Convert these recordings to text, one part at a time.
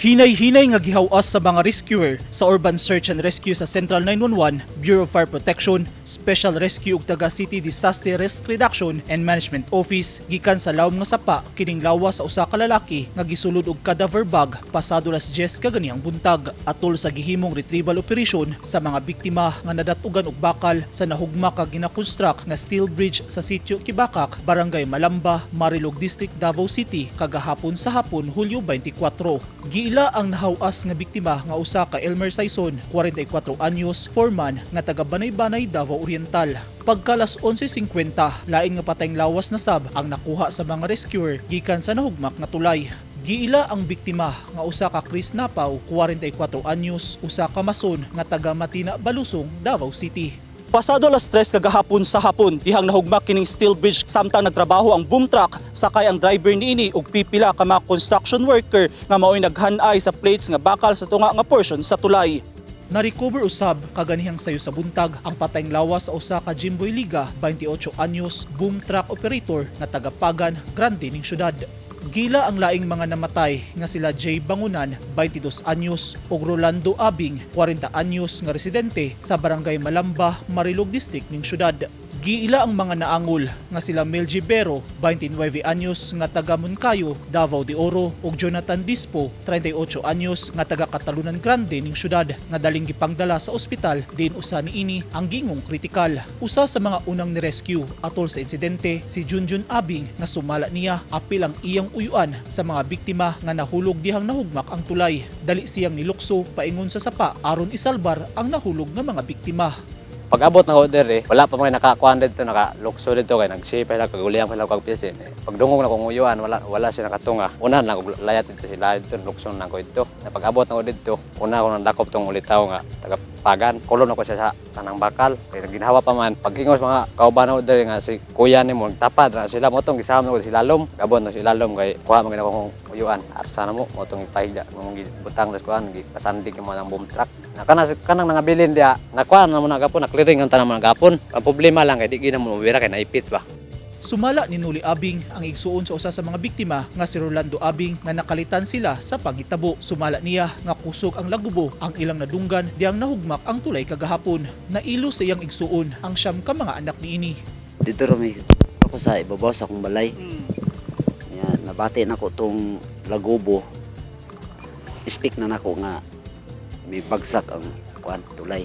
Hinay-hinay nga gihawas sa mga rescuer sa Urban Search and Rescue sa Central 911, Bureau of Fire Protection, Special Rescue ug taga City Disaster Risk Reduction and Management Office gikan sa lawom nga sapa kining lawas sa usa ka lalaki nga gisulod og cadaver bag pasado las 10 kaganihang buntag atol sa gihimong retrieval operation sa mga biktima nga nadatugan og bakal sa nahugma ka ginakonstruct nga steel bridge sa sitio Kibakak, Barangay Malamba, Marilog District, Davao City kagahapon sa hapon Hulyo 24. Giila ang nahawas nga biktima nga usa ka Elmer Saison, 44 anyos, foreman nga taga Banay-Banay, Davao Oriental. Pagkalas 11:50, lain nga patayng lawas na sab ang nakuha sa mga rescuer gikan sa nahugmak nga tulay. Giila ang biktima nga usa ka Chris Napaw, 44 anyos, usa ka mason nga taga Matina, Balusong, Davao City. Pasado alas 3 kagahapon sa hapon, dihang nahugmak kining steel bridge samtang nagtrabaho ang boom truck, sakay ang driver niini ug pipila ka mga construction worker nga mao'y naghanay sa plates nga bakal sa tunga nga portion sa tulay. Na-recover usab kaganihang sayo sa buntag ang patayng lawas sa usa ka Jimboy Liga, 28 anyos, boom truck operator nga taga Pagan, Grande ning syudad. Gila ang laing mga namatay nga sila Jay Bangunan, 22 anyos, ug Rolando Abing, 40 anyos nga residente sa Barangay Malamba, Marilog District ning syudad. Giila ang mga naangol nga sila Mel Gibero, 29 anyos nga taga Moncayo, Davao de Oro, ug Jonathan Dispo, 38 anyos nga taga Catalunan Grande ning syudad nga daling gipangdala sa ospital din usa niini ang gingong kritikal. Usa sa mga unang ni-rescue atol sa insidente si Junjun Abing nga sumala niya apil ang iyang uyuan sa mga biktima nga nahulog dihang nahugmak ang tulay. Dali siyang nilukso paingon sa sapa aron isalbar ang nahulog nga mga biktima. Pag abot ng order wala pa mga nakakuan dito, nakalukso dito kay nagsipay lang kaguliyang pa lang kag pisin. Pag dungog na kong uyuan, wala siya nakatunga. Una na kog layat dito sila dito, lukson na ko dito. Pag abot ng order dito, una ko nang dakop tong ulitaw nga taga Pagan. Kulon ako siya sa tanang bakal. Kay ginhawa pa man. Pag ingos mga kauban ng order nga si kuya nimo tapad na sila motong gisama ko sila lom. Abot na sila lom kay kuha man akong uyuan. Sana mo motong ipahigda mong butang das kuan gipasandig mo ng boom truck. Kanang nangabilin dia nakuha na mo na gapon nakliring ang tanang mga gapon. Ang problema lang kay di gina mo mubira kay naipit ba. Sumala ni Nuli Abing ang igsuon sa usa sa mga biktima nga si Rolando Abing nga nakalitan sila sa panghitabo. Sumala niya nga kusog ang lagubo ang ilang nadunggan diyang nahugmak ang tulay kagahapon. Nailo sa iyang igsuon ang siyam ka mga anak niini. Dito rami ako sa ibabaw sa akong balay. Yan, nabati na ko tong lagubo. Speak na nako nga may bagsak ang kuan tulay.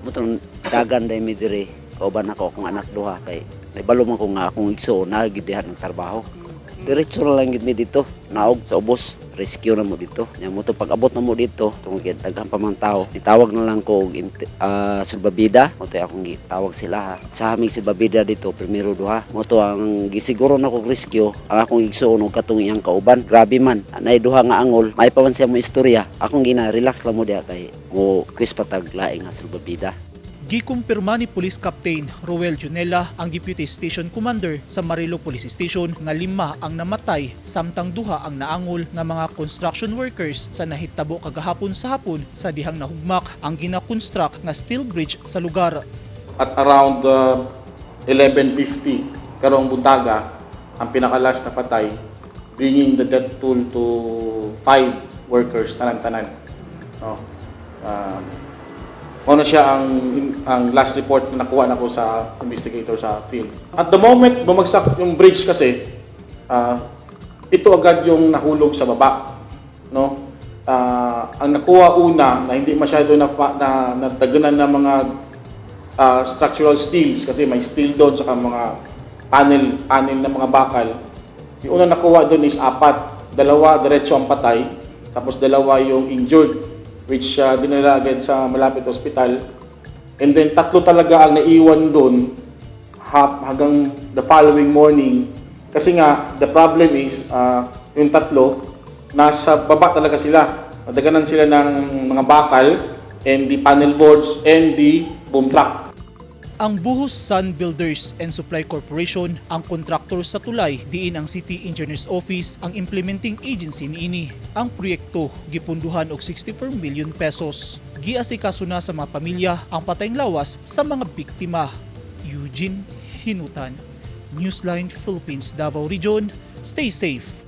Mutong dagan day mi dire kauban ako akong anak duha kay naibalo man ko nga akong igso nagidihan ng trabaho. Diretso na lang gid mi dito, naog sa ubos, rescue na mo dito. Nya mo to pag abot na mo dito, tungod daghan pa man tawo. Itawag na lang ko og sulbabida, mo to akong gitawag sila ha. Sa aming sulbabida dito primero duha. Mo to ang gisiguro na ko rescue, ang akong igsuon og katong iyang kauban. Grabe man, anay duha nga angol, may pa man siya mo istorya. Akong gina-relax lang mo diha kay mo quiz patag laing nga sulbabida. Gikumpirma ni Police Captain Roel Junella, ang Deputy Station Commander sa Marilog Police Station, nga 5 ang namatay samtang 2 ang naangol nga mga construction workers sa nahitabo kagahapon sa hapon sa dihang nahugmak ang gina-construct nga steel bridge sa lugar. At around 11:50 karong buntaga ang pinakalas na patay, bringing the death toll to 5 workers tanan-tanan. Ano siya ang last report na nakuha na ko sa investigator sa field. At the moment bumagsak yung bridge kasi, ito agad yung nahulog sa baba. No? Ang nakuha una na hindi masyado nataganan ng mga structural steels kasi may steel doon saka mga panel na mga bakal. Yung una nakuha doon is 4. 2 diretso ang patay, tapos 2 yung injured, which dinala agad sa malapit hospital. And then 3 talaga ang naiwan doon hanggang the following morning. Kasi nga, the problem is, yung 3, nasa baba talaga sila. Nadaganan sila ng mga bakal and the panel boards and the boom truck. Ang Buhos Sun Builders and Supply Corporation ang kontraktor sa tulay, diin ang City Engineers Office ang implementing agency niini. Ang proyekto gipunduhan og 64 million pesos. Giasikaso na sa mga pamilya ang patayng lawas sa mga biktima. Eugene Hinutan, Newsline Philippines, Davao Region. Stay safe.